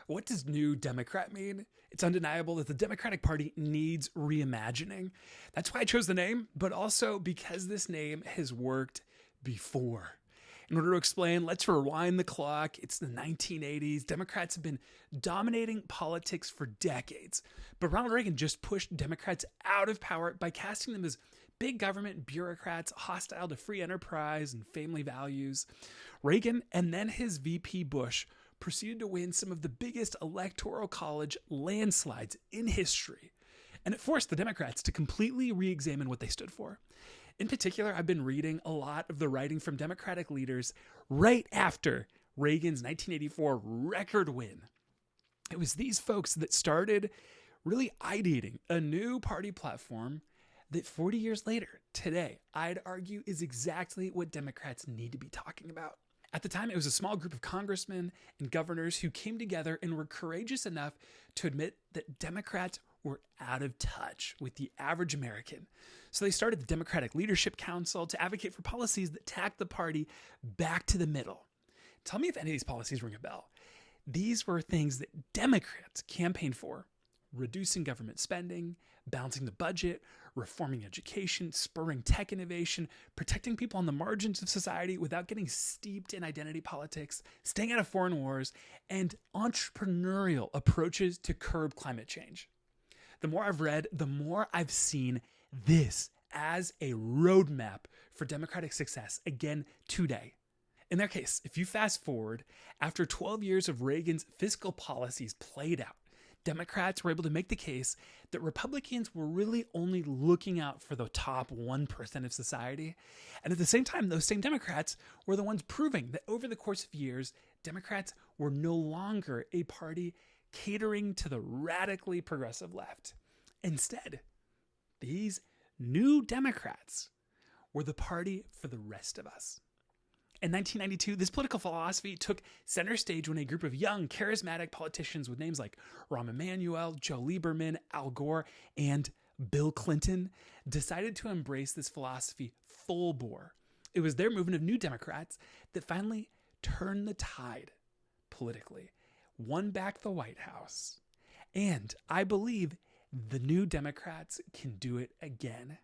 What does New Democrat mean? It's undeniable that the Democratic Party needs reimagining. That's why I chose the name, but also because this name has worked before. In order to explain, let's rewind the clock. It's the 1980s. Democrats have been dominating politics for decades. But Ronald Reagan just pushed Democrats out of power by casting them as big government bureaucrats hostile to free enterprise and family values. Reagan and then his VP Bush proceeded to win some of the biggest electoral college landslides in history. And it forced the Democrats to completely re-examine what they stood for. In particular, I've been reading a lot of the writing from Democratic leaders right after Reagan's 1984 record win. It was these folks that started really ideating a new party platform that 40 years later, today, I'd argue is exactly what Democrats need to be talking about. At the time, it was a small group of congressmen and governors who came together and were courageous enough to admit that Democrats were out of touch with the average American. So they started the Democratic Leadership Council to advocate for policies that tacked the party back to the middle. Tell me if any of these policies ring a bell. These were things that Democrats campaigned for: reducing government spending, balancing the budget, reforming education, spurring tech innovation, protecting people on the margins of society without getting steeped in identity politics, staying out of foreign wars, and entrepreneurial approaches to curb climate change. The more I've read, the more I've seen this as a roadmap for Democratic success again today. In their case, if you fast forward, after 12 years of Reagan's fiscal policies played out, Democrats were able to make the case that Republicans were really only looking out for the top 1% of society. And at the same time, those same Democrats were the ones proving that over the course of years, Democrats were no longer a party catering to the radically progressive left. Instead, these new Democrats were the party for the rest of us. In 1992, this political philosophy took center stage when a group of young, charismatic politicians with names like Rahm Emanuel, Joe Lieberman, Al Gore, and Bill Clinton decided to embrace this philosophy full bore. It was their movement of New Democrats that finally turned the tide politically, won back the White House, and I believe the New Democrats can do it again.